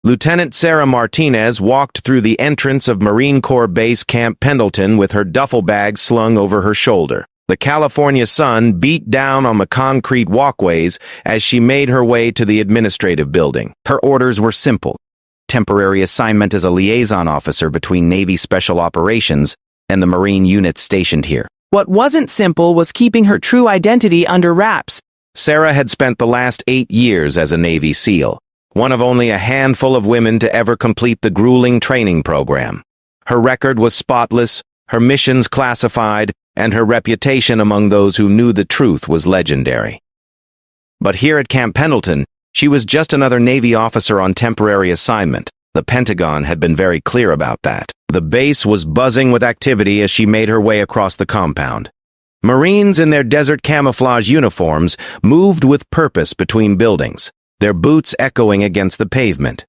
Lieutenant Sarah Martinez walked through the entrance of Marine Corps Base Camp Pendleton with her duffel bag slung over her shoulder. The California sun beat down on the concrete walkways as she made her way to the administrative building. Her orders were simple: temporary assignment as a liaison officer between Navy Special Operations and the Marine units stationed here. What wasn't simple was keeping her true identity under wraps. Sarah had spent the last 8 years as a Navy SEAL, one of only a handful of women to ever complete the grueling training program. Her record was spotless, her missions classified, and her reputation among those who knew the truth was legendary. But here at Camp Pendleton, she was just another Navy officer on temporary assignment. The Pentagon had been very clear about that. The base was buzzing with activity as she made her way across the compound. Marines in their desert camouflage uniforms moved with purpose between buildings, their boots echoing against the pavement.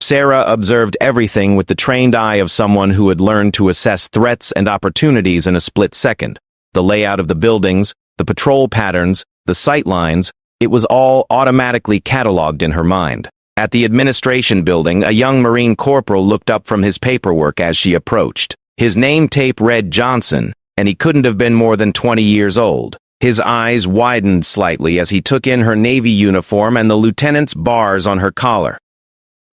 Sarah observed everything with the trained eye of someone who had learned to assess threats and opportunities in a split second. The layout of the buildings, the patrol patterns, the sight lines, it was all automatically cataloged in her mind. At the administration building, a young Marine corporal looked up from his paperwork as she approached. His name tape read Johnson, and he couldn't have been more than 20 years old. His eyes widened slightly as he took in her Navy uniform and the lieutenant's bars on her collar.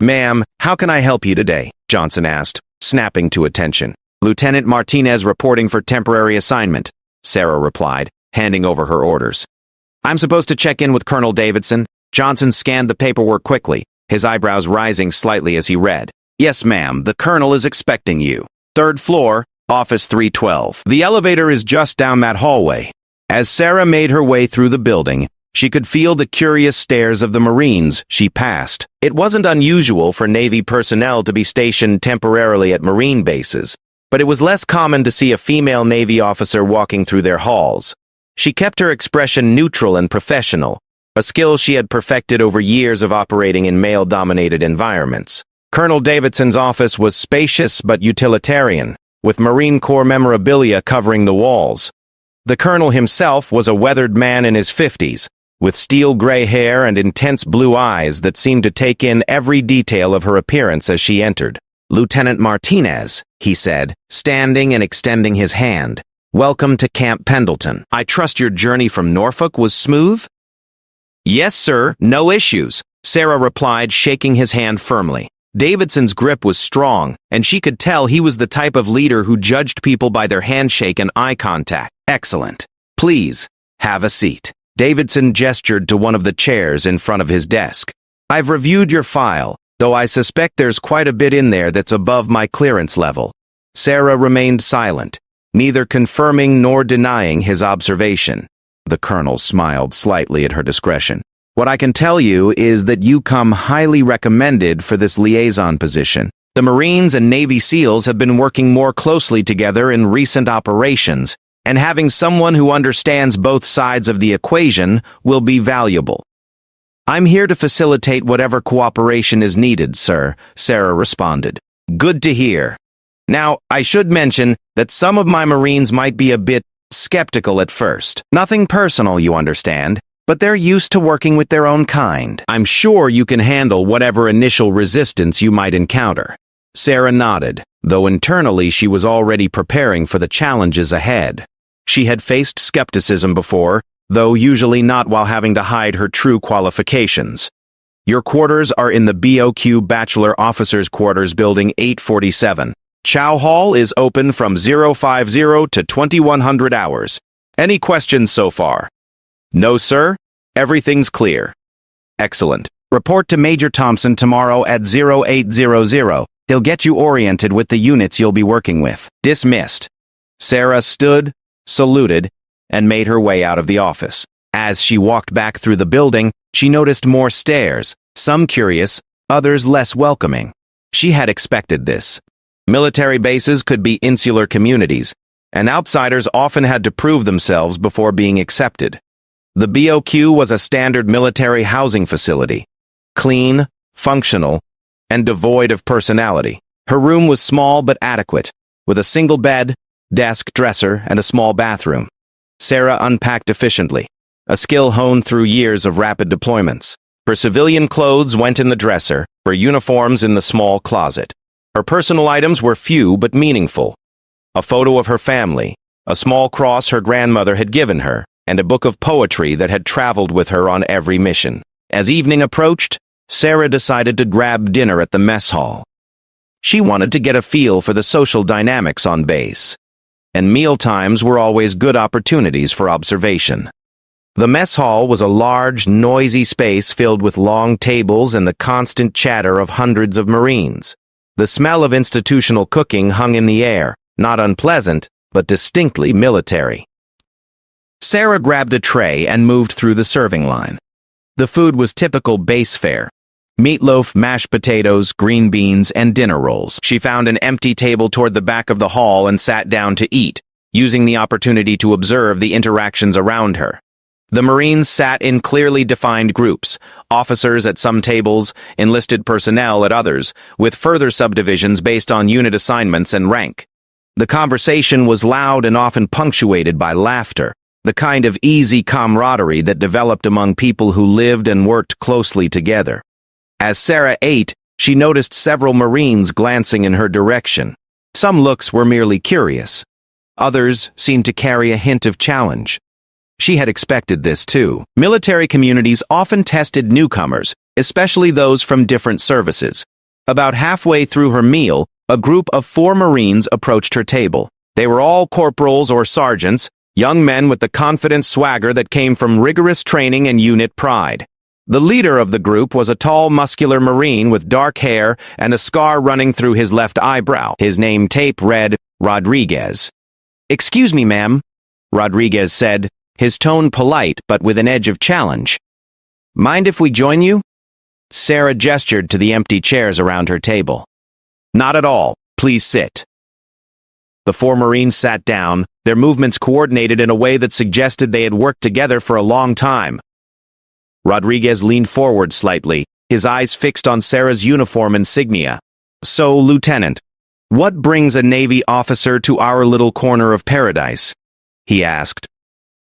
"Ma'am, how can I help you today?" Johnson asked, snapping to attention. "Lieutenant Martinez reporting for temporary assignment," Sarah replied, handing over her orders. "I'm supposed to check in with Colonel Davidson." Johnson scanned the paperwork quickly, his eyebrows rising slightly as he read. "Yes, ma'am, the colonel is expecting you. 3rd floor, office 312. The elevator is just down that hallway." As Sarah made her way through the building, she could feel the curious stares of the Marines she passed. It wasn't unusual for Navy personnel to be stationed temporarily at Marine bases, but it was less common to see a female Navy officer walking through their halls. She kept her expression neutral and professional, a skill she had perfected over years of operating in male-dominated environments. Colonel Davidson's office was spacious but utilitarian, with Marine Corps memorabilia covering the walls. The colonel himself was a weathered man in his 50s, with steel gray hair and intense blue eyes that seemed to take in every detail of her appearance as she entered. "Lieutenant Martinez," he said, standing and extending his hand. "Welcome to Camp Pendleton. I trust your journey from Norfolk was smooth?" "Yes, sir, no issues," Sarah replied, shaking his hand firmly. Davidson's grip was strong, and she could tell he was the type of leader who judged people by their handshake and eye contact. "Excellent. Please, have a seat." Davidson gestured to one of the chairs in front of his desk. "I've reviewed your file, though I suspect there's quite a bit in there that's above my clearance level." Sarah remained silent, neither confirming nor denying his observation. The colonel smiled slightly at her discretion. "What I can tell you is that you come highly recommended for this liaison position. The Marines and Navy SEALs have been working more closely together in recent operations, and having someone who understands both sides of the equation will be valuable." "I'm here to facilitate whatever cooperation is needed, sir," Sarah responded. "Good to hear. Now, I should mention that some of my Marines might be a bit skeptical at first. Nothing personal, you understand, but they're used to working with their own kind. I'm sure you can handle whatever initial resistance you might encounter." Sarah nodded, though internally she was already preparing for the challenges ahead. She had faced skepticism before, though usually not while having to hide her true qualifications. "Your quarters are in the BOQ Bachelor Officers Quarters Building 847. Chow Hall is open from 050 to 2100 hours. Any questions so far?" "No, sir. Everything's clear." "Excellent. Report to Major Thompson tomorrow at 0800. He'll get you oriented with the units you'll be working with." Dismissed. Sarah stood, saluted, and made her way out of the office. As she walked back through the building, she noticed more stares, some curious, others less welcoming. She had expected this. Military bases could be insular communities, and outsiders often had to prove themselves before being accepted. The BOQ was a standard military housing facility, clean, functional, and devoid of personality. Her room was small but adequate, with a single bed, desk, dresser, and a small bathroom. Sarah unpacked efficiently, a skill honed through years of rapid deployments. Her civilian clothes went in the dresser, her uniforms in the small closet. Her personal items were few but meaningful. A photo of her family, a small cross her grandmother had given her, and a book of poetry that had traveled with her on every mission. As evening approached, Sarah decided to grab dinner at the mess hall. She wanted to get a feel for the social dynamics on base, and meal times were always good opportunities for observation. The mess hall was a large, noisy space filled with long tables and the constant chatter of hundreds of Marines. The smell of institutional cooking hung in the air, not unpleasant, but distinctly military. Sarah grabbed a tray and moved through the serving line. The food was typical base fare: meatloaf, mashed potatoes, green beans, and dinner rolls. She found an empty table toward the back of the hall and sat down to eat, using the opportunity to observe the interactions around her. The Marines sat in clearly defined groups, officers at some tables, enlisted personnel at others, with further subdivisions based on unit assignments and rank. The conversation was loud and often punctuated by laughter, the kind of easy camaraderie that developed among people who lived and worked closely together. As Sarah ate, she noticed several Marines glancing in her direction. Some looks were merely curious. Others seemed to carry a hint of challenge. She had expected this too. Military communities often tested newcomers, especially those from different services. About halfway through her meal, a group of 4 Marines approached her table. They were all corporals or sergeants, young men with the confident swagger that came from rigorous training and unit pride. The leader of the group was a tall, muscular Marine with dark hair and a scar running through his left eyebrow. His name tape read Rodriguez. "Excuse me, ma'am," Rodriguez said, his tone polite but with an edge of challenge. "Mind if we join you?" Sarah gestured to the empty chairs around her table. "Not at all. Please sit." The 4 Marines sat down, their movements coordinated in a way that suggested they had worked together for a long time. Rodriguez leaned forward slightly, his eyes fixed on Sarah's uniform insignia. "So, Lieutenant, what brings a Navy officer to our little corner of paradise?" he asked.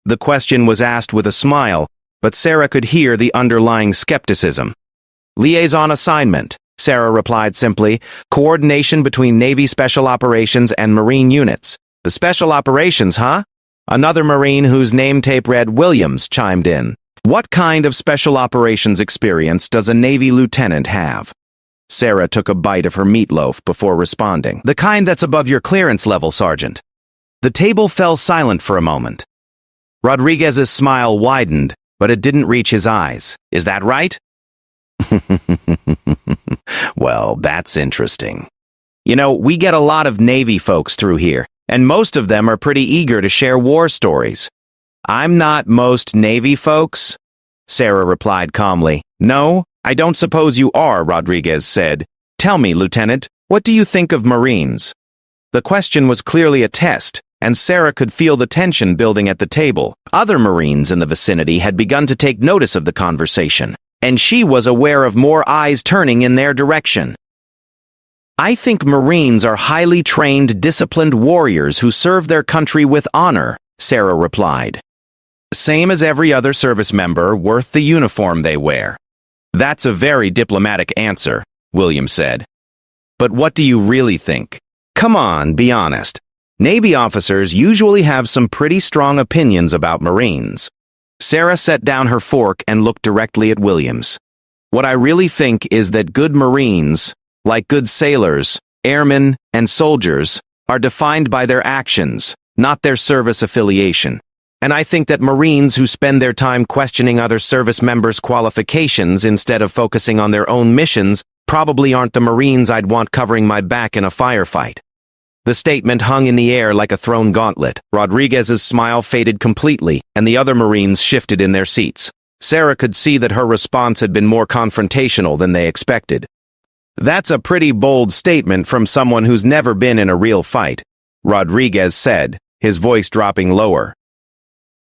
The question was asked with a smile, but Sarah could hear the underlying skepticism. "Liaison assignment," Sarah replied simply. "Coordination between Navy Special Operations and Marine units." "The Special Operations, huh?" Another Marine whose name tape read Williams chimed in. "What kind of Special Operations experience does a Navy lieutenant have?" Sarah took a bite of her meatloaf before responding. "The kind that's above your clearance level, Sergeant." The table fell silent for a moment. Rodriguez's smile widened, but it didn't reach his eyes. "Is that right?" "Well, that's interesting. You know, we get a lot of Navy folks through here, and most of them are pretty eager to share war stories." "I'm not most Navy folks," Sarah replied calmly. "No, I don't suppose you are," Rodriguez said. "Tell me, Lieutenant, what do you think of Marines?" The question was clearly a test, and Sarah could feel the tension building at the table. Other Marines in the vicinity had begun to take notice of the conversation, and she was aware of more eyes turning in their direction. "I think Marines are highly trained, disciplined warriors who serve their country with honor," Sarah replied. "Same as every other service member, worth the uniform they wear." "That's a very diplomatic answer," William said. "But what do you really think? Come on, be honest. Navy officers usually have some pretty strong opinions about Marines." Sarah set down her fork and looked directly at Williams. "What I really think is that good Marines, like good sailors, airmen, and soldiers, are defined by their actions, not their service affiliation. And I think that Marines who spend their time questioning other service members' qualifications instead of focusing on their own missions probably aren't the Marines I'd want covering my back in a firefight." The statement hung in the air like a thrown gauntlet. Rodriguez's smile faded completely, and the other Marines shifted in their seats. Sarah could see that her response had been more confrontational than they expected. "That's a pretty bold statement from someone who's never been in a real fight," Rodriguez said, his voice dropping lower.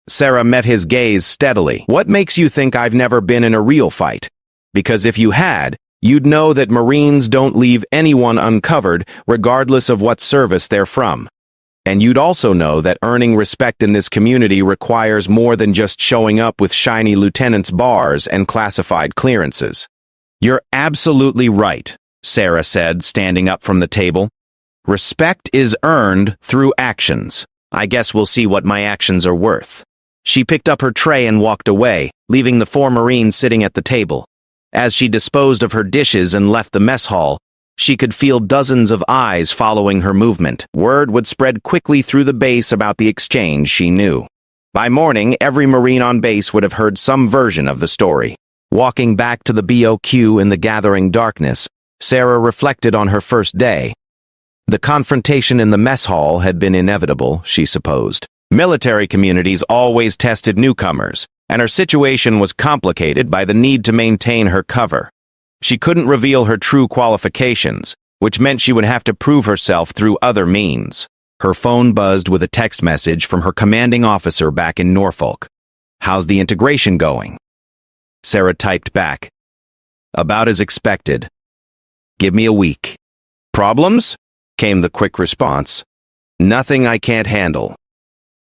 Sarah met his gaze steadily. "What makes you think I've never been in a real fight? Because if you had, you'd know that Marines don't leave anyone uncovered, regardless of what service they're from. And you'd also know that earning respect in this community requires more than just showing up with shiny lieutenant's bars and classified clearances." You're absolutely right, Sarah said, standing up from the table. Respect is earned through actions. I guess we'll see what my actions are worth. She picked up her tray and walked away, leaving the 4 Marines sitting at the table. As she disposed of her dishes and left the mess hall, she could feel dozens of eyes following her movement. Word would spread quickly through the base about the exchange, she knew. By morning, every Marine on base would have heard some version of the story. Walking back to the BOQ in the gathering darkness, Sarah reflected on her first day. The confrontation in the mess hall had been inevitable, she supposed. Military communities always tested newcomers, and her situation was complicated by the need to maintain her cover. She couldn't reveal her true qualifications, which meant she would have to prove herself through other means. Her phone buzzed with a text message from her commanding officer back in Norfolk. "How's the integration going?" Sarah typed back, "About as expected. Give me a week." "Problems?" came the quick response. "Nothing I can't handle,"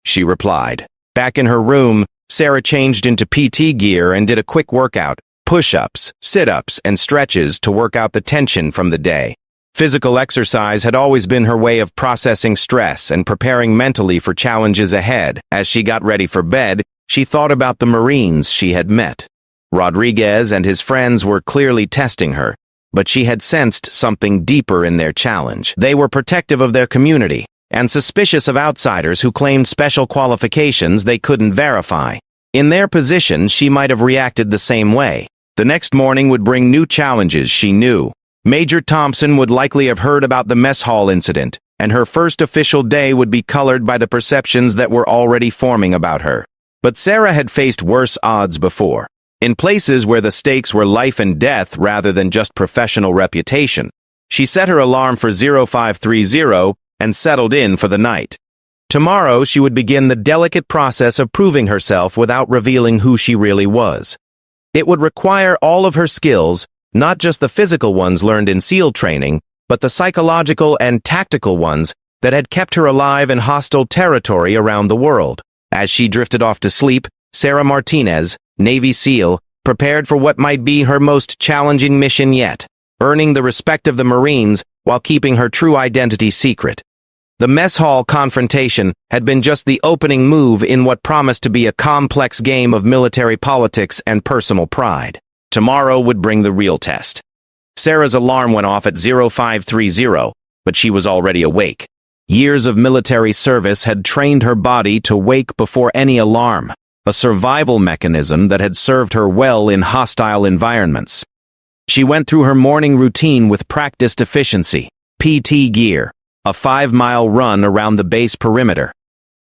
she replied. Back in her room, Sarah changed into PT gear and did a quick workout, push-ups, sit-ups, and stretches to work out the tension from the day. Physical exercise had always been her way of processing stress and preparing mentally for challenges ahead. As she got ready for bed, she thought about the Marines she had met. Rodriguez and his friends were clearly testing her, but she had sensed something deeper in their challenge. They were protective of their community and suspicious of outsiders who claimed special qualifications they couldn't verify. In their position, she might have reacted the same way. The next morning would bring new challenges, she knew. Major Thompson would likely have heard about the mess hall incident, and her first official day would be colored by the perceptions that were already forming about her. But Sarah had faced worse odds before. In places where the stakes were life and death rather than just professional reputation, she set her alarm for 0530 and settled in for the night. Tomorrow, she would begin the delicate process of proving herself without revealing who she really was. It would require all of her skills, not just the physical ones learned in SEAL training, but the psychological and tactical ones that had kept her alive in hostile territory around the world. As she drifted off to sleep, Sarah Martinez, Navy SEAL, prepared for what might be her most challenging mission yet, earning the respect of the Marines while keeping her true identity secret. The mess hall confrontation had been just the opening move in what promised to be a complex game of military politics and personal pride. Tomorrow would bring the real test. Sarah's alarm went off at 0530, but she was already awake. Years of military service had trained her body to wake before any alarm, a survival mechanism that had served her well in hostile environments. She went through her morning routine with practiced efficiency, PT gear, a 5-mile run around the base perimeter,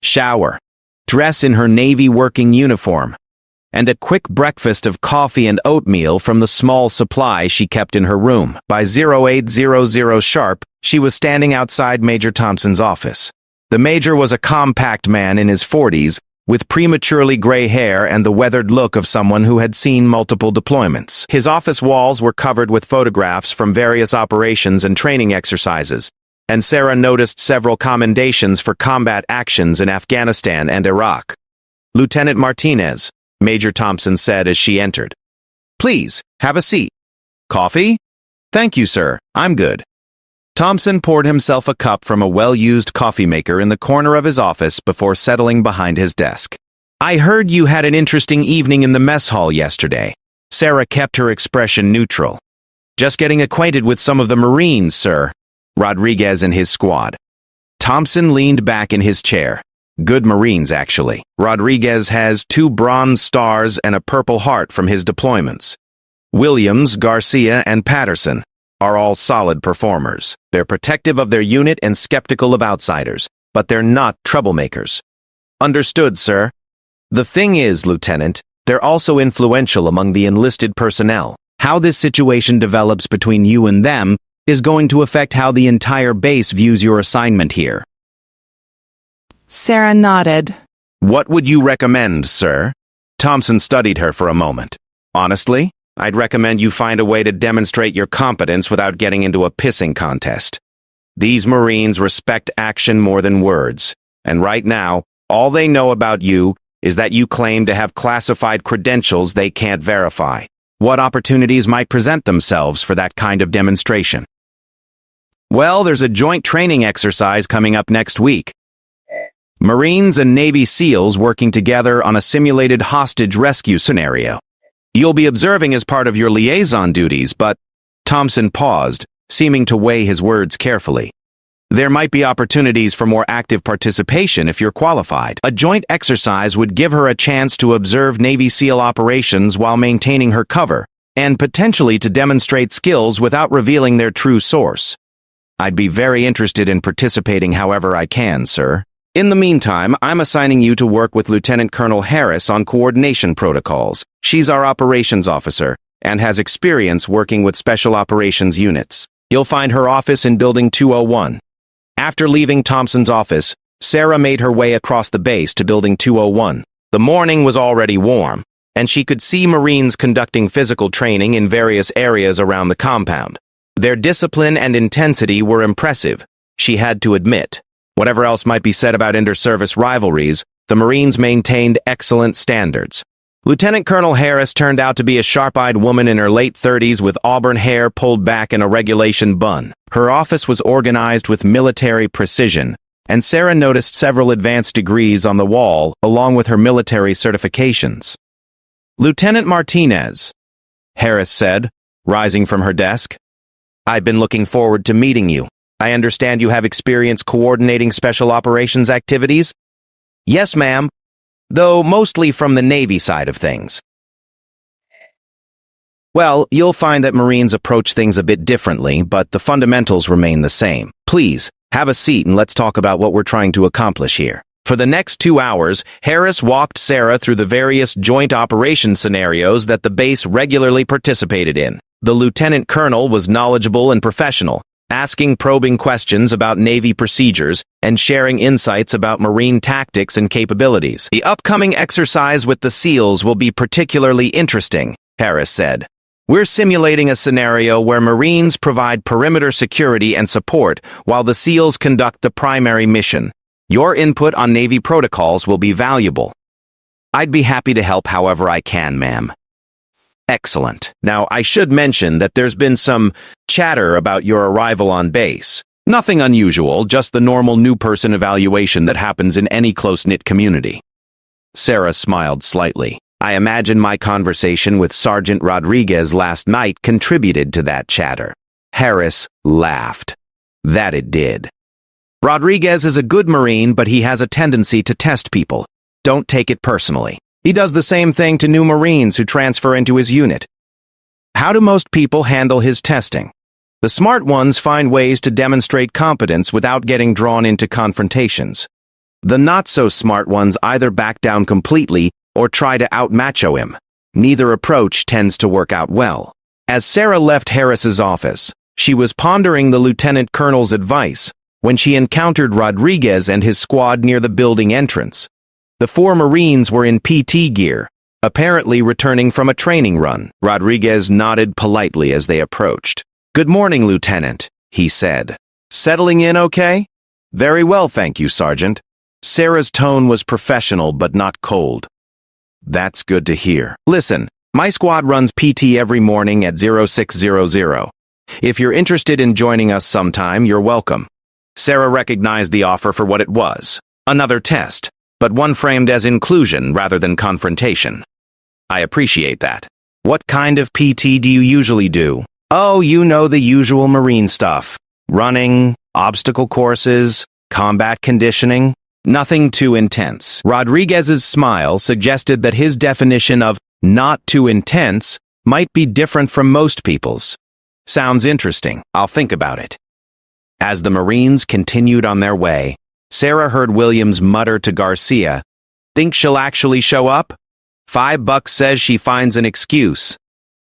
shower, dress in her Navy working uniform, and a quick breakfast of coffee and oatmeal from the small supply she kept in her room. By 0800 sharp, she was standing outside Major Thompson's office. The Major was a compact man in his 40s, with prematurely gray hair and the weathered look of someone who had seen multiple deployments. His office walls were covered with photographs from various operations and training exercises, and Sarah noticed several commendations for combat actions in Afghanistan and Iraq. "Lieutenant Martinez," Major Thompson said as she entered. "Please, have a seat." "Coffee?" "Thank you, sir. I'm good." Thompson poured himself a cup from a well-used coffee maker in the corner of his office before settling behind his desk. "I heard you had an interesting evening in the mess hall yesterday." Sarah kept her expression neutral. "Just getting acquainted with some of the Marines, sir. Rodriguez and his squad." Thompson leaned back in his chair. "Good Marines, actually. Rodriguez has 2 Bronze Stars and a Purple Heart from his deployments. Williams, Garcia, and Patterson are all solid performers. They're protective of their unit and skeptical of outsiders, but they're not troublemakers." "Understood, sir." "The thing is, Lieutenant, they're also influential among the enlisted personnel. How this situation develops between you and them is going to affect how the entire base views your assignment here." Sarah nodded. "What would you recommend, sir?" Thompson studied her for a moment. "Honestly, I'd recommend you find a way to demonstrate your competence without getting into a pissing contest. These Marines respect action more than words, and right now, all they know about you is that you claim to have classified credentials they can't verify. What opportunities might present themselves for that kind of demonstration? Well, there's a joint training exercise coming up next week. Marines and Navy SEALs working together on a simulated hostage rescue scenario. You'll be observing as part of your liaison duties, but Thompson paused, seeming to weigh his words carefully. There might be opportunities for more active participation if you're qualified. A joint exercise would give her a chance to observe Navy SEAL operations while maintaining her cover, and potentially to demonstrate skills without revealing their true source. I'd be very interested in participating however I can, sir. In the meantime, I'm assigning you to work with Lieutenant Colonel Harris on coordination protocols. She's our operations officer and has experience working with special operations units. You'll find her office in Building 201. After leaving Thompson's office, Sarah made her way across the base to Building 201. The morning was already warm, and she could see Marines conducting physical training in various areas around the compound. Their discipline and intensity were impressive, she had to admit. Whatever else might be said about inter-service rivalries, the Marines maintained excellent standards. Lieutenant Colonel Harris turned out to be a sharp-eyed woman in her late 30s with auburn hair pulled back in a regulation bun. Her office was organized with military precision, and Sarah noticed several advanced degrees on the wall along with her military certifications. "Lieutenant Martinez," Harris said, rising from her desk. "I've been looking forward to meeting you. I understand you have experience coordinating special operations activities?" "Yes, ma'am, though mostly from the Navy side of things." "Well, you'll find that Marines approach things a bit differently, but the fundamentals remain the same. Please, have a seat and let's talk about what we're trying to accomplish here." For the next 2 hours, Harris walked Sarah through the various joint operation scenarios that the base regularly participated in. The lieutenant colonel was knowledgeable and professional, asking probing questions about Navy procedures and sharing insights about Marine tactics and capabilities. "The upcoming exercise with the SEALs will be particularly interesting," Harris said. "We're simulating a scenario where Marines provide perimeter security and support while the SEALs conduct the primary mission. Your input on Navy protocols will be valuable." "I'd be happy to help however I can, ma'am." "Excellent. Now, I should mention that there's been some chatter about your arrival on base. Nothing unusual, just the normal new person evaluation that happens in any close-knit community." Sarah smiled slightly. "I imagine my conversation with Sergeant Rodriguez last night contributed to that chatter." Harris laughed. "That it did. Rodriguez is a good Marine, but he has a tendency to test people. Don't take it personally. He does the same thing to new Marines who transfer into his unit. How do most people handle his testing? The smart ones find ways to demonstrate competence without getting drawn into confrontations. The not-so-smart ones either back down completely or try to out-macho him. Neither approach tends to work out well." As Sarah left Harris's office, she was pondering the lieutenant colonel's advice when she encountered Rodriguez and his squad near the building entrance. The 4 Marines were in PT gear, apparently returning from a training run. Rodriguez nodded politely as they approached. "Good morning, Lieutenant," he said. "Settling in okay?" "Very well, thank you, Sergeant." Sarah's tone was professional but not cold. "That's good to hear. Listen, my squad runs PT every morning at 0600. If you're interested in joining us sometime, you're welcome." Sarah recognized the offer for what it was. Another test, but one framed as inclusion rather than confrontation. "I appreciate that. What kind of PT do you usually do?" "Oh, you know the usual Marine stuff. Running, obstacle courses, combat conditioning. Nothing too intense." Rodriguez's smile suggested that his definition of not too intense might be different from most people's. "Sounds interesting. I'll think about it." As the Marines continued on their way, Sarah heard Williams mutter to Garcia, "Think she'll actually show up?" $5 says she finds an excuse,"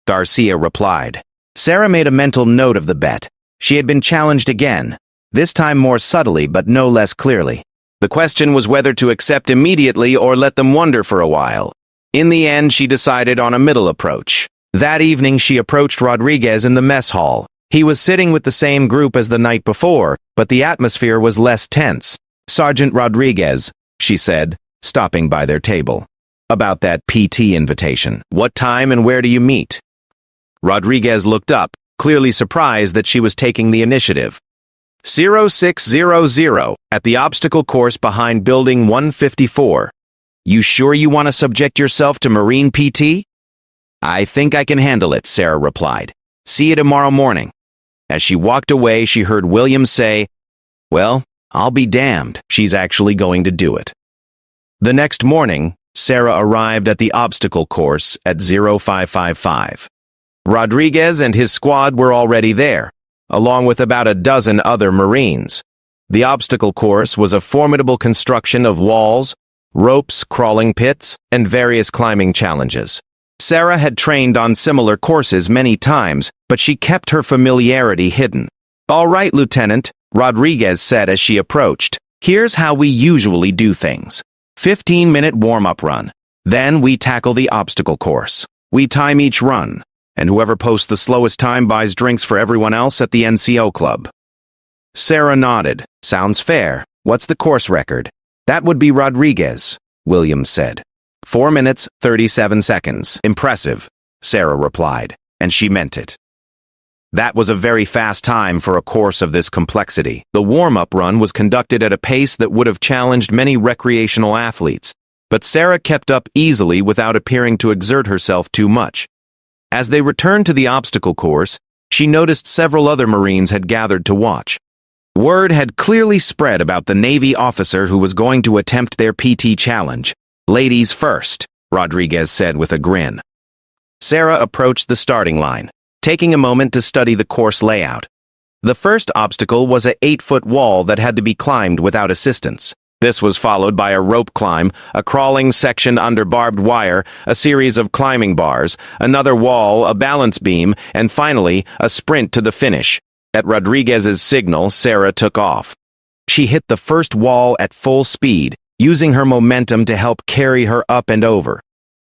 Garcia replied. Sarah made a mental note of the bet. She had been challenged again, this time more subtly but no less clearly. The question was whether to accept immediately or let them wonder for a while. In the end, she decided on a middle approach. That evening, she approached Rodriguez in the mess hall. He was sitting with the same group as the night before, but the atmosphere was less tense. "Sergeant Rodriguez," she said, stopping by their table. "About that PT invitation. What time and where do you meet?" Rodriguez looked up, clearly surprised that she was taking the initiative. 0600 at the obstacle course behind Building 154. You sure you want to subject yourself to Marine PT? I think I can handle it, Sarah replied. See you tomorrow morning. As she walked away, she heard William say, well, I'll be damned, she's actually going to do it. The next morning, Sarah arrived at the obstacle course at 0555. Rodriguez and his squad were already there, along with about a dozen other Marines. The obstacle course was a formidable construction of walls, ropes, crawling pits, and various climbing challenges. Sarah had trained on similar courses many times, but she kept her familiarity hidden. All right, Lieutenant, Rodriguez said as she approached. Here's how we usually do things. 15-minute warm-up run. Then we tackle the obstacle course. We time each run, and whoever posts the slowest time buys drinks for everyone else at the NCO club. Sarah nodded. Sounds fair. What's the course record? That would be Rodriguez, Williams said. 4 minutes, 37 seconds. Impressive, Sarah replied, and she meant it. That was a very fast time for a course of this complexity. The warm-up run was conducted at a pace that would have challenged many recreational athletes, but Sarah kept up easily without appearing to exert herself too much. As they returned to the obstacle course, she noticed several other Marines had gathered to watch. Word had clearly spread about the Navy officer who was going to attempt their PT challenge. Ladies first, Rodriguez said with a grin. Sarah approached the starting line, taking a moment to study the course layout. The first obstacle was an 8-foot wall that had to be climbed without assistance. This was followed by a rope climb, a crawling section under barbed wire, a series of climbing bars, another wall, a balance beam, and finally, a sprint to the finish. At Rodriguez's signal, Sarah took off. She hit the first wall at full speed, using her momentum to help carry her up and over.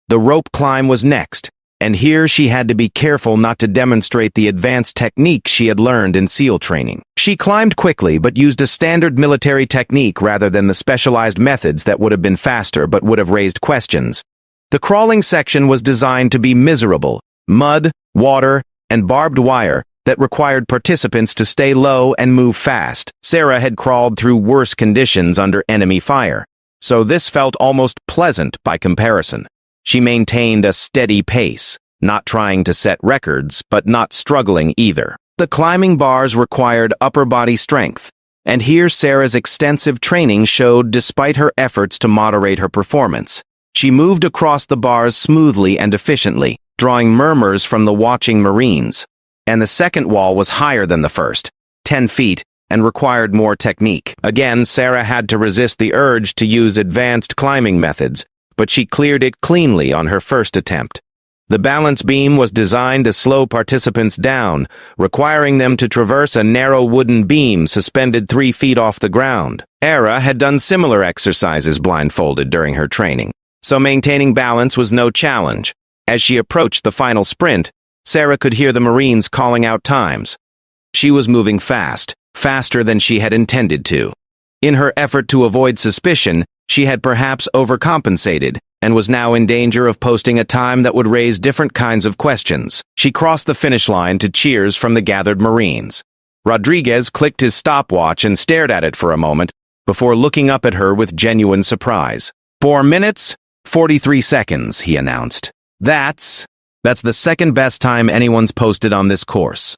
The rope climb was next, and here she had to be careful not to demonstrate the advanced techniques she had learned in SEAL training. She climbed quickly but used a standard military technique rather than the specialized methods that would have been faster but would have raised questions. The crawling section was designed to be miserable: mud, water, and barbed wire that required participants to stay low and move fast. Sarah had crawled through worse conditions under enemy fire, so this felt almost pleasant by comparison. She maintained a steady pace, not trying to set records, but not struggling either. The climbing bars required upper body strength, and here Sarah's extensive training showed despite her efforts to moderate her performance. She moved across the bars smoothly and efficiently, drawing murmurs from the watching Marines. And the second wall was higher than the first, 10 feet, and required more technique. Again, Sarah had to resist the urge to use advanced climbing methods, but she cleared it cleanly on her first attempt. The balance beam was designed to slow participants down, requiring them to traverse a narrow wooden beam suspended 3 feet off the ground. Sarah had done similar exercises blindfolded during her training, so maintaining balance was no challenge. As she approached the final sprint, Sarah could hear the Marines calling out times. She was moving fast, faster than she had intended to. In her effort to avoid suspicion, she had perhaps overcompensated and was now in danger of posting a time that would raise different kinds of questions. She crossed the finish line to cheers from the gathered Marines. Rodriguez clicked his stopwatch and stared at it for a moment before looking up at her with genuine surprise. 4 minutes, 43 seconds, he announced. That's the second best time anyone's posted on this course.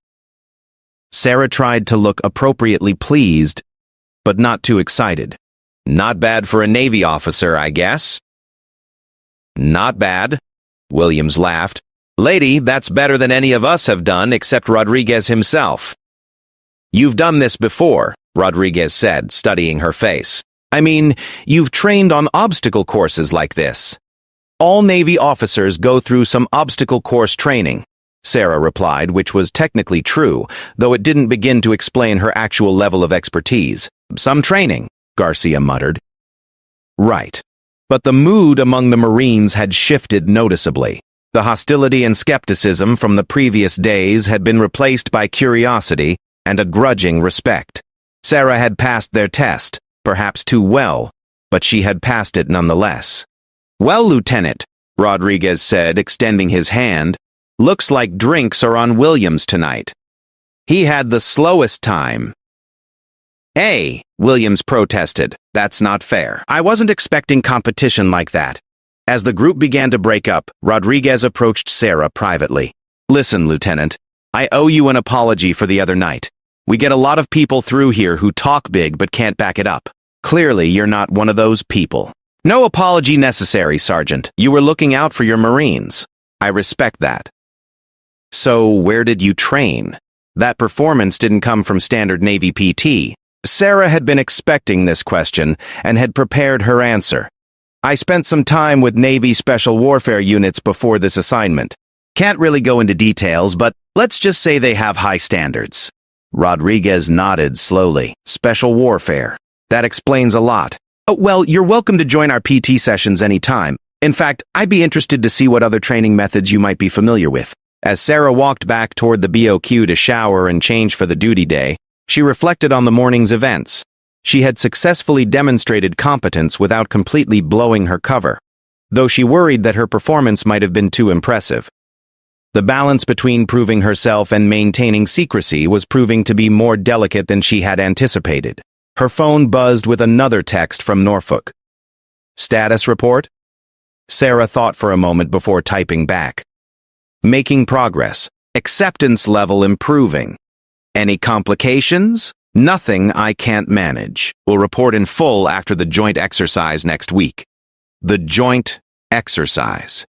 Sarah tried to look appropriately pleased, but not too excited. Not bad for a Navy officer, I guess. Not bad, Williams laughed. Lady, that's better than any of us have done except Rodriguez himself. You've done this before, Rodriguez said, studying her face. I mean, you've trained on obstacle courses like this. All Navy officers go through some obstacle course training, Sarah replied, which was technically true, though it didn't begin to explain her actual level of expertise. Some training, Garcia muttered. Right. But the mood among the Marines had shifted noticeably. The hostility and skepticism from the previous days had been replaced by curiosity and a grudging respect. Sarah had passed their test, perhaps too well, but she had passed it nonetheless. Well, Lieutenant, Rodriguez said, extending his hand, Looks like drinks are on Williams tonight. He had the slowest time. Hey, Williams protested. That's not fair. I wasn't expecting competition like that. As the group began to break up, Rodriguez approached Sarah privately. Listen, Lieutenant, I owe you an apology for the other night. We get a lot of people through here who talk big but can't back it up. Clearly, you're not one of those people. No apology necessary, Sergeant. You were looking out for your Marines. I respect that. So, where did you train? That performance didn't come from standard Navy PT. Sarah had been expecting this question and had prepared her answer. I spent some time with Navy Special Warfare units before this assignment. Can't really go into details, but let's just say they have high standards. Rodriguez nodded slowly. Special Warfare. That explains a lot. Oh, well, you're welcome to join our PT sessions anytime. In fact, I'd be interested to see what other training methods you might be familiar with. As Sarah walked back toward the BOQ to shower and change for the duty day, she reflected on the morning's events. She had successfully demonstrated competence without completely blowing her cover, though she worried that her performance might have been too impressive. The balance between proving herself and maintaining secrecy was proving to be more delicate than she had anticipated. Her phone buzzed with another text from Norfolk. Status report? Sarah thought for a moment before typing back. Making progress. Acceptance level improving. Any complications? Nothing I can't manage. We'll report in full after the joint exercise next week. The joint exercise.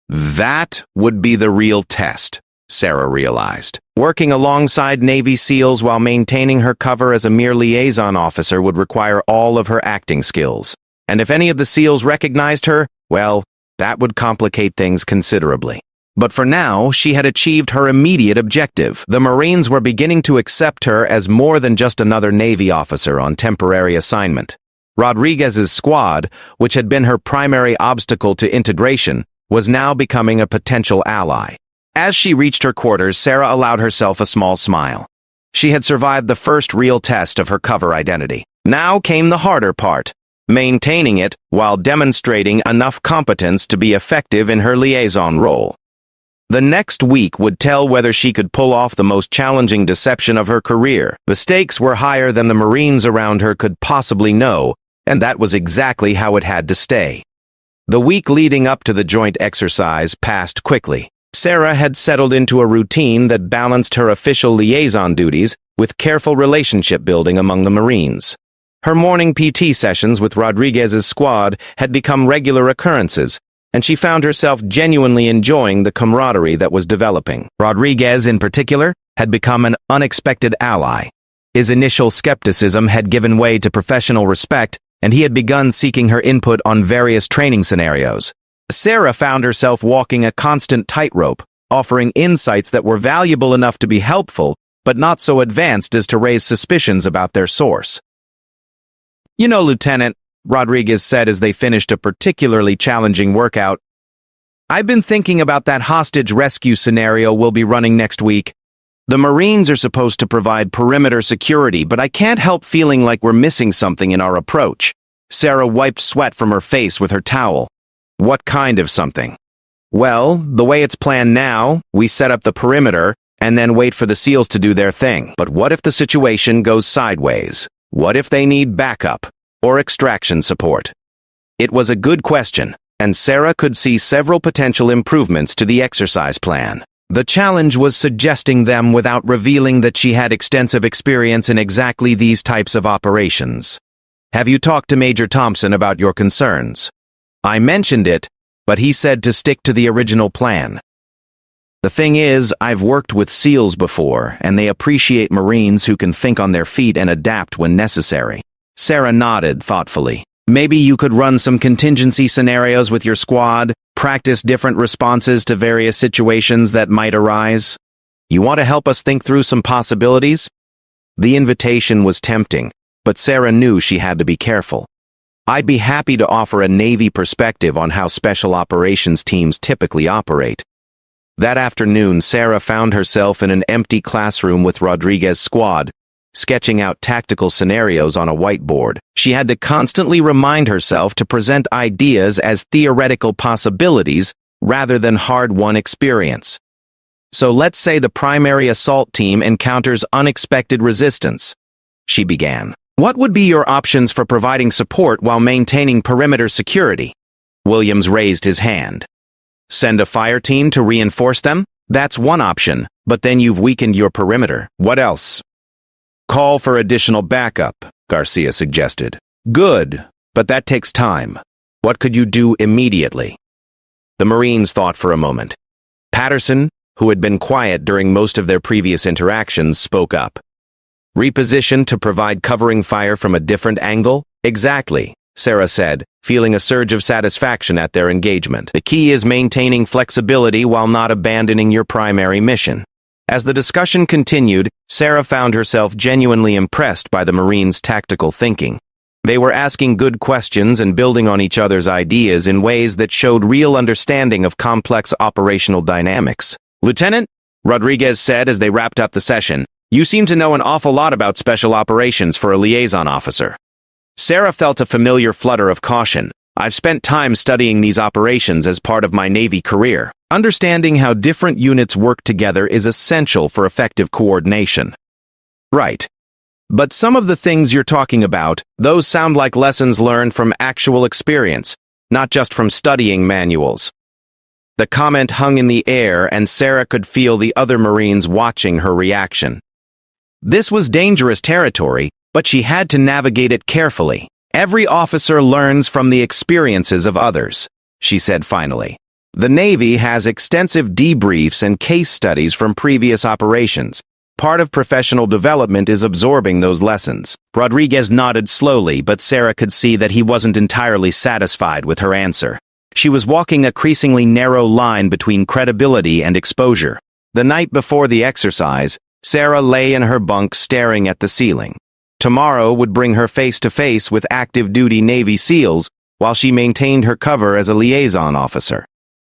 That would be the real test, Sarah realized. Working alongside Navy SEALs while maintaining her cover as a mere liaison officer would require all of her acting skills. And if any of the SEALs recognized her, well, that would complicate things considerably. But for now, she had achieved her immediate objective. The Marines were beginning to accept her as more than just another Navy officer on temporary assignment. Rodriguez's squad, which had been her primary obstacle to integration, was now becoming a potential ally. As she reached her quarters, Sarah allowed herself a small smile. She had survived the first real test of her cover identity. Now came the harder part, maintaining it while demonstrating enough competence to be effective in her liaison role. The next week would tell whether she could pull off the most challenging deception of her career. The stakes were higher than the Marines around her could possibly know, and that was exactly how it had to stay. The week leading up to the joint exercise passed quickly. Sarah had settled into a routine that balanced her official liaison duties with careful relationship building among the Marines. Her morning PT sessions with Rodriguez's squad had become regular occurrences, and she found herself genuinely enjoying the camaraderie that was developing. Rodriguez, in particular, had become an unexpected ally. His initial skepticism had given way to professional respect, and he had begun seeking her input on various training scenarios. Sarah found herself walking a constant tightrope, offering insights that were valuable enough to be helpful, but not so advanced as to raise suspicions about their source. You know, Lieutenant, Rodriguez said as they finished a particularly challenging workout, I've been thinking about that hostage rescue scenario we'll be running next week. The Marines are supposed to provide perimeter security, but I can't help feeling like we're missing something in our approach. Sarah wiped sweat from her face with her towel. What kind of something? Well, the way it's planned now, we set up the perimeter and then wait for the SEALs to do their thing. But what if the situation goes sideways? What if they need backup or extraction support? It was a good question, and Sarah could see several potential improvements to the exercise plan. The challenge was suggesting them without revealing that she had extensive experience in exactly these types of operations. Have you talked to Major Thompson about your concerns? I mentioned it, but he said to stick to the original plan. The thing is, I've worked with SEALs before, and they appreciate Marines who can think on their feet and adapt when necessary. Sarah nodded thoughtfully. Maybe you could run some contingency scenarios with your squad, practice different responses to various situations that might arise. You want to help us think through some possibilities? The invitation was tempting, but Sarah knew she had to be careful. I'd be happy to offer a Navy perspective on how special operations teams typically operate. That afternoon, Sarah found herself in an empty classroom with Rodriguez's squad, sketching out tactical scenarios on a whiteboard. She had to constantly remind herself to present ideas as theoretical possibilities rather than hard-won experience. So let's say the primary assault team encounters unexpected resistance. She began. What would be your options for providing support while maintaining perimeter security? Williams raised his hand. Send a fire team to reinforce them? That's one option, but then you've weakened your perimeter. What else? Call for additional backup, Garcia suggested. Good, but that takes time. What could you do immediately? The Marines thought for a moment. Patterson, who had been quiet during most of their previous interactions, spoke up. Reposition to provide covering fire from a different angle? Exactly, Sarah said, feeling a surge of satisfaction at their engagement. The key is maintaining flexibility while not abandoning your primary mission. As the discussion continued, Sarah found herself genuinely impressed by the Marines' tactical thinking. They were asking good questions and building on each other's ideas in ways that showed real understanding of complex operational dynamics. Lieutenant, Rodriguez said as they wrapped up the session, you seem to know an awful lot about special operations for a liaison officer. Sarah felt a familiar flutter of caution. I've spent time studying these operations as part of my Navy career. Understanding how different units work together is essential for effective coordination. Right. But some of the things you're talking about, those sound like lessons learned from actual experience, not just from studying manuals. The comment hung in the air, and Sarah could feel the other Marines watching her reaction. This was dangerous territory, but she had to navigate it carefully. Every officer learns from the experiences of others, she said finally. The Navy has extensive debriefs and case studies from previous operations. Part of professional development is absorbing those lessons. Rodriguez nodded slowly, but Sarah could see that he wasn't entirely satisfied with her answer. She was walking a increasingly narrow line between credibility and exposure. The night before the exercise, Sarah lay in her bunk staring at the ceiling. Tomorrow would bring her face to face with active-duty Navy SEALs while she maintained her cover as a liaison officer.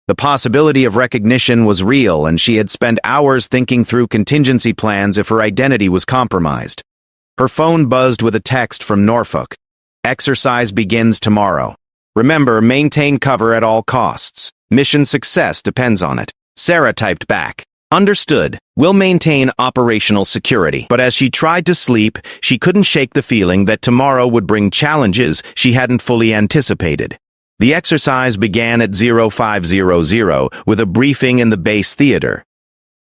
The possibility of recognition was real, and she had spent hours thinking through contingency plans if her identity was compromised. Her phone buzzed with a text from Norfolk. Exercise begins tomorrow. Remember, maintain cover at all costs. Mission success depends on it. Sarah typed back. Understood. We'll maintain operational security. But as she tried to sleep, she couldn't shake the feeling that tomorrow would bring challenges she hadn't fully anticipated. The exercise began at 0500 with a briefing in the base theater.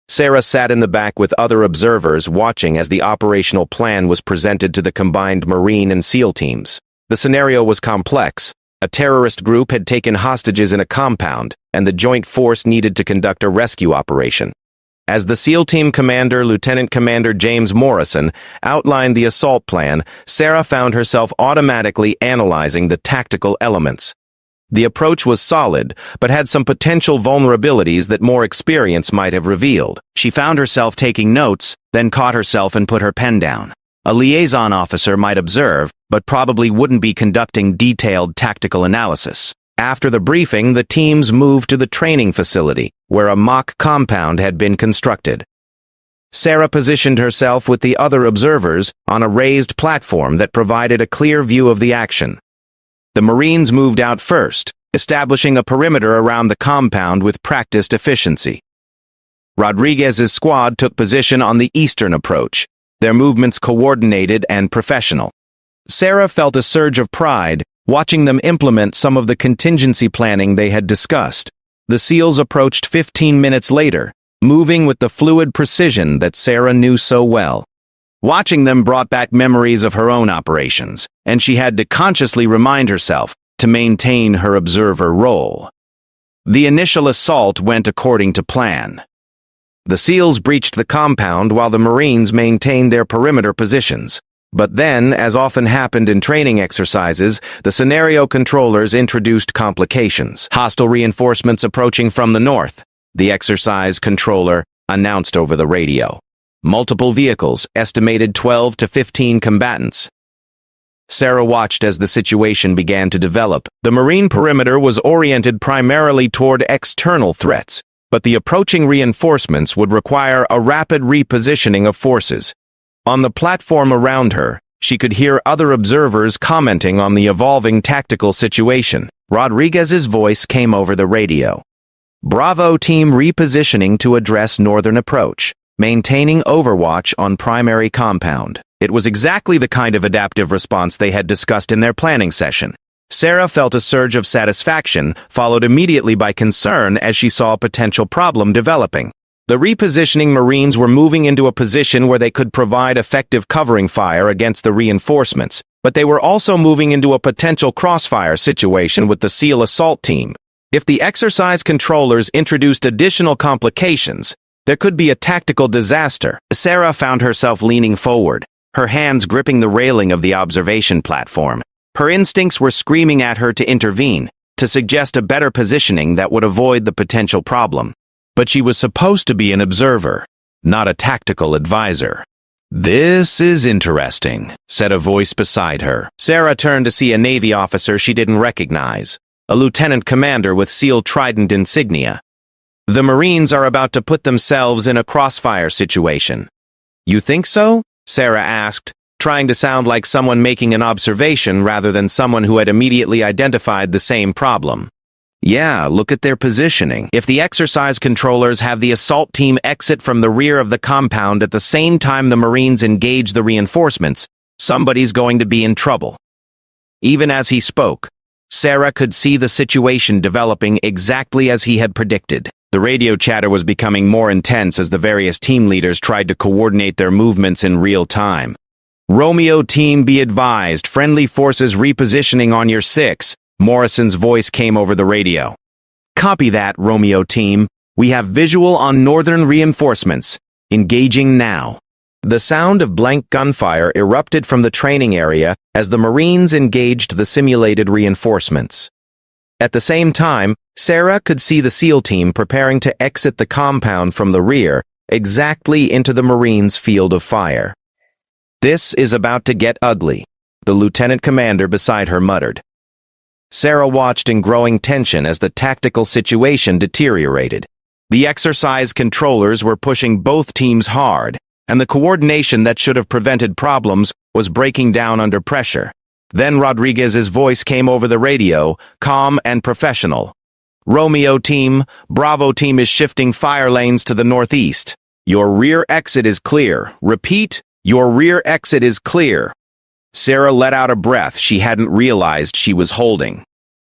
Sarah sat in the back with other observers watching as the operational plan was presented to the combined Marine and SEAL teams. The scenario was complex. A terrorist group had taken hostages in a compound, and the joint force needed to conduct a rescue operation. As the SEAL Team Commander, Lieutenant Commander James Morrison, outlined the assault plan, Sarah found herself automatically analyzing the tactical elements. The approach was solid, but had some potential vulnerabilities that more experience might have revealed. She found herself taking notes, then caught herself and put her pen down. A liaison officer might observe, but probably wouldn't be conducting detailed tactical analysis. After the briefing, the teams moved to the training facility, where a mock compound had been constructed. Sarah positioned herself with the other observers on a raised platform that provided a clear view of the action. The Marines moved out first, establishing a perimeter around the compound with practiced efficiency. Rodriguez's squad took position on the eastern approach, their movements coordinated and professional. Sarah felt a surge of pride, watching them implement some of the contingency planning they had discussed. The SEALs approached 15 minutes later, moving with the fluid precision that Sarah knew so well. Watching them brought back memories of her own operations, and she had to consciously remind herself to maintain her observer role. The initial assault went according to plan. The SEALs breached the compound while the Marines maintained their perimeter positions. But then, as often happened in training exercises, the scenario controllers introduced complications. Hostile reinforcements approaching from the north, the exercise controller announced over the radio. Multiple vehicles, estimated 12 to 15 combatants. Sarah watched as the situation began to develop. The Marine perimeter was oriented primarily toward external threats, but the approaching reinforcements would require a rapid repositioning of forces. On the platform around her, she could hear other observers commenting on the evolving tactical situation. Rodriguez's voice came over the radio. Bravo team repositioning to address northern approach, maintaining overwatch on primary compound. It was exactly the kind of adaptive response they had discussed in their planning session. Sarah felt a surge of satisfaction, followed immediately by concern as she saw a potential problem developing. The repositioning Marines were moving into a position where they could provide effective covering fire against the reinforcements, but they were also moving into a potential crossfire situation with the SEAL assault team. If the exercise controllers introduced additional complications, there could be a tactical disaster. Sarah found herself leaning forward, her hands gripping the railing of the observation platform. Her instincts were screaming at her to intervene, to suggest a better positioning that would avoid the potential problem. But she was supposed to be an observer, not a tactical advisor. "This is interesting," said a voice beside her. Sarah turned to see a Navy officer she didn't recognize, a lieutenant commander with SEAL Trident insignia. "The Marines are about to put themselves in a crossfire situation." "You think so?" Sarah asked, trying to sound like someone making an observation rather than someone who had immediately identified the same problem. "Yeah, look at their positioning. If the exercise controllers have the assault team exit from the rear of the compound at the same time the Marines engage the reinforcements, somebody's going to be in trouble." Even as he spoke, Sarah could see the situation developing exactly as he had predicted. The radio chatter was becoming more intense as the various team leaders tried to coordinate their movements in real time. "Romeo team, be advised, friendly forces repositioning on your 6. Morrison's voice came over the radio. "Copy that, Romeo team. We have visual on northern reinforcements. Engaging now." The sound of blank gunfire erupted from the training area as the Marines engaged the simulated reinforcements. At the same time, Sarah could see the SEAL team preparing to exit the compound from the rear, exactly into the Marines' field of fire. "This is about to get ugly," the lieutenant commander beside her muttered. Sarah watched in growing tension as the tactical situation deteriorated. The exercise controllers were pushing both teams hard, and the coordination that should have prevented problems was breaking down under pressure. Then Rodriguez's voice came over the radio, calm and professional. "Romeo team, Bravo team is shifting fire lanes to the northeast. Your rear exit is clear. Repeat, your rear exit is clear." Sarah let out a breath she hadn't realized she was holding.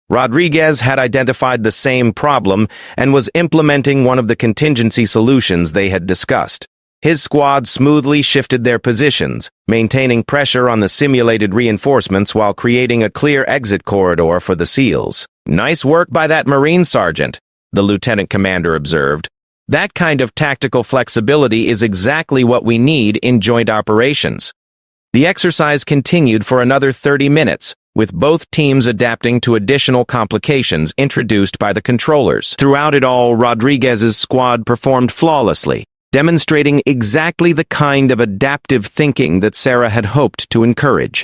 Rodriguez had identified the same problem and was implementing one of the contingency solutions they had discussed. His squad smoothly shifted their positions, maintaining pressure on the simulated reinforcements while creating a clear exit corridor for the SEALs. "Nice work by that Marine sergeant," the lieutenant commander observed. "That kind of tactical flexibility is exactly what we need in joint operations." The exercise continued for another 30 minutes, with both teams adapting to additional complications introduced by the controllers. Throughout it all, Rodriguez's squad performed flawlessly, demonstrating exactly the kind of adaptive thinking that Sarah had hoped to encourage.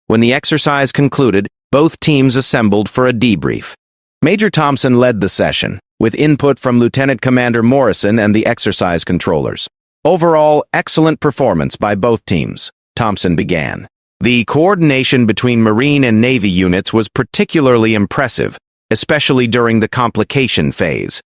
When the exercise concluded, both teams assembled for a debrief. Major Thompson led the session, with input from Lieutenant Commander Morrison and the exercise controllers. "Overall, excellent performance by both teams," Thompson began. "The coordination between Marine and Navy units was particularly impressive, especially during the complication phase."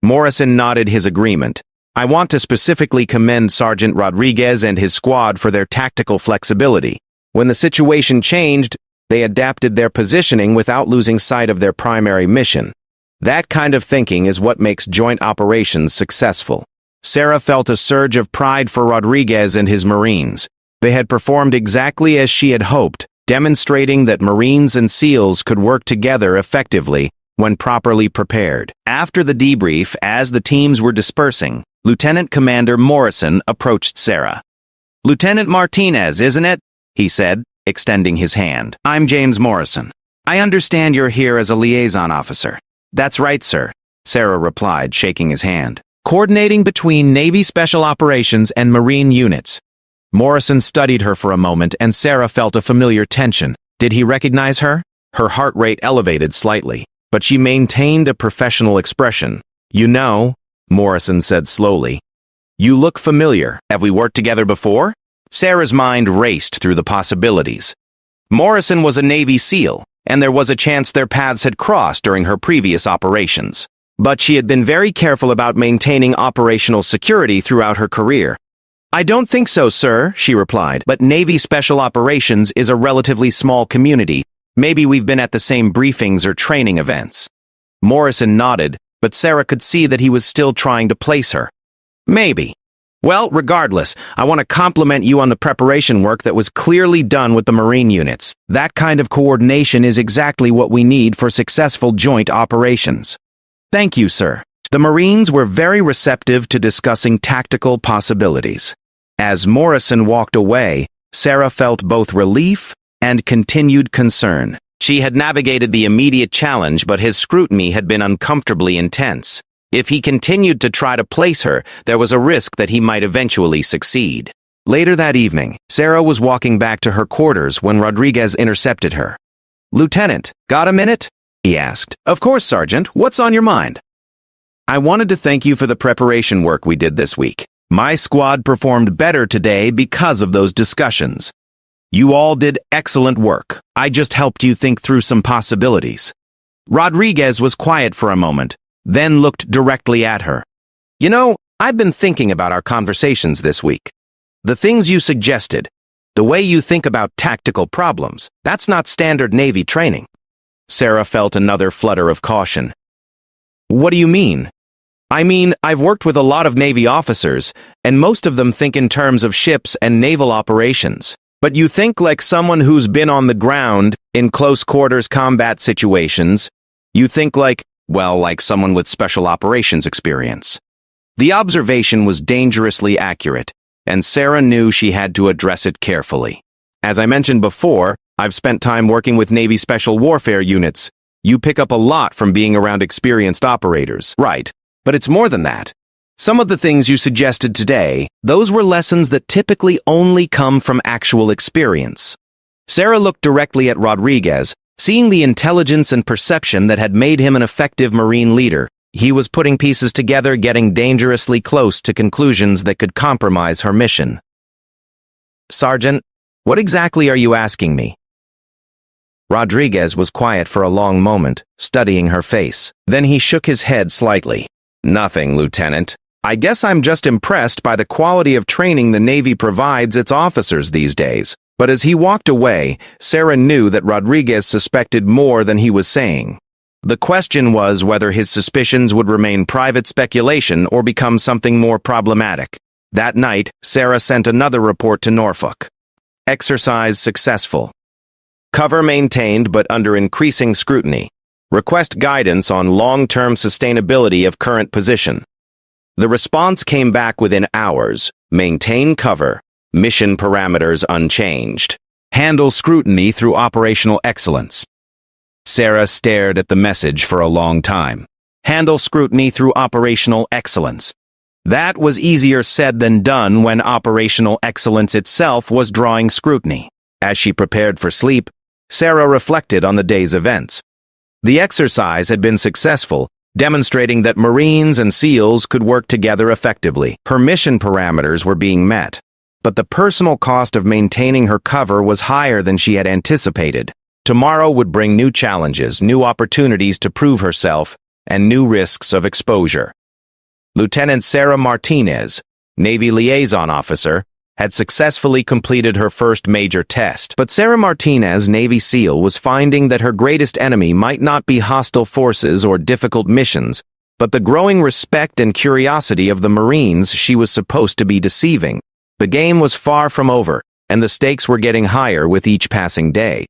Morrison nodded his agreement. "I want to specifically commend Sergeant Rodriguez and his squad for their tactical flexibility. When the situation changed, they adapted their positioning without losing sight of their primary mission. That kind of thinking is what makes joint operations successful." Sarah felt a surge of pride for Rodriguez and his Marines. They had performed exactly as she had hoped, demonstrating that Marines and SEALs could work together effectively when properly prepared. After the debrief, as the teams were dispersing, Lieutenant Commander Morrison approached Sarah. "Lieutenant Martinez, isn't it?" he said, extending his hand. "I'm James Morrison. I understand you're here as a liaison officer." "That's right, sir," Sarah replied, shaking his hand. "Coordinating between Navy Special Operations and Marine units." Morrison studied her for a moment, and Sarah felt a familiar tension. Did he recognize her? Her heart rate elevated slightly, but she maintained a professional expression. "You know," Morrison said slowly, "you look familiar. Have we worked together before?" Sarah's mind raced through the possibilities. Morrison was a Navy SEAL, and there was a chance their paths had crossed during her previous operations. but she had been very careful about maintaining operational security throughout her career. "I don't think so, sir," she replied, "but Navy Special Operations is a relatively small community. Maybe we've been at the same briefings or training events." Morrison nodded, but Sarah could see that he was still trying to place her. "Maybe. Well, regardless, I want to compliment you on the preparation work that was clearly done with the Marine units. That kind of coordination is exactly what we need for successful joint operations." "Thank you, sir." The Marines were very receptive to discussing tactical possibilities. As Morrison walked away, Sarah felt both relief and continued concern. She had navigated the immediate challenge, but his scrutiny had been uncomfortably intense. If he continued to try to place her, there was a risk that he might eventually succeed. Later that evening, Sarah was walking back to her quarters when Rodriguez intercepted her. "Lieutenant, got a minute?" he asked. "Of course, Sergeant. What's on your mind?" "I wanted to thank you for the preparation work we did this week. My squad performed better today because of those discussions. You all did excellent work. I just helped you think through some possibilities." Rodriguez was quiet for a moment, then looked directly at her. "You know, I've been thinking about our conversations this week. The things you suggested, the way you think about tactical problems, that's not standard Navy training." Sarah felt another flutter of caution. "What do you mean?" "I mean, I've worked with a lot of Navy officers, and most of them think in terms of ships and naval operations. But you think like someone who's been on the ground in close quarters combat situations. You think like someone with special operations experience." The observation was dangerously accurate, and Sarah knew she had to address it carefully. "As I mentioned before, I've spent time working with Navy Special Warfare units. You pick up a lot from being around experienced operators." "Right, but it's more than that. Some of the things you suggested today, those were lessons that typically only come from actual experience." Sarah looked directly at Rodriguez, seeing the intelligence and perception that had made him an effective Marine leader. He was putting pieces together, getting dangerously close to conclusions that could compromise her mission. "Sergeant, what exactly are you asking me?" Rodriguez was quiet for a long moment, studying her face. Then he shook his head slightly. "Nothing, Lieutenant. I guess I'm just impressed by the quality of training the Navy provides its officers these days." But as he walked away, Sarah knew that Rodriguez suspected more than he was saying. The question was whether his suspicions would remain private speculation or become something more problematic. That night, Sarah sent another report to Norfolk. Exercise successful. Cover maintained but under increasing scrutiny. Request guidance on long-term sustainability of current position. The response came back within hours. Maintain cover. Mission parameters unchanged. Handle scrutiny through operational excellence. Sarah stared at the message for a long time. Handle scrutiny through operational excellence. That was easier said than done when operational excellence itself was drawing scrutiny. As she prepared for sleep, Sarah reflected on the day's events. The exercise had been successful, demonstrating that Marines and SEALs could work together effectively. Her mission parameters were being met, but the personal cost of maintaining her cover was higher than she had anticipated. Tomorrow would bring new challenges, new opportunities to prove herself, and new risks of exposure. Lieutenant Sarah Martinez, Navy Liaison Officer, had successfully completed her first major test. But Sarah Martinez, Navy SEAL, was finding that her greatest enemy might not be hostile forces or difficult missions, but the growing respect and curiosity of the Marines she was supposed to be deceiving. The game was far from over, and the stakes were getting higher with each passing day.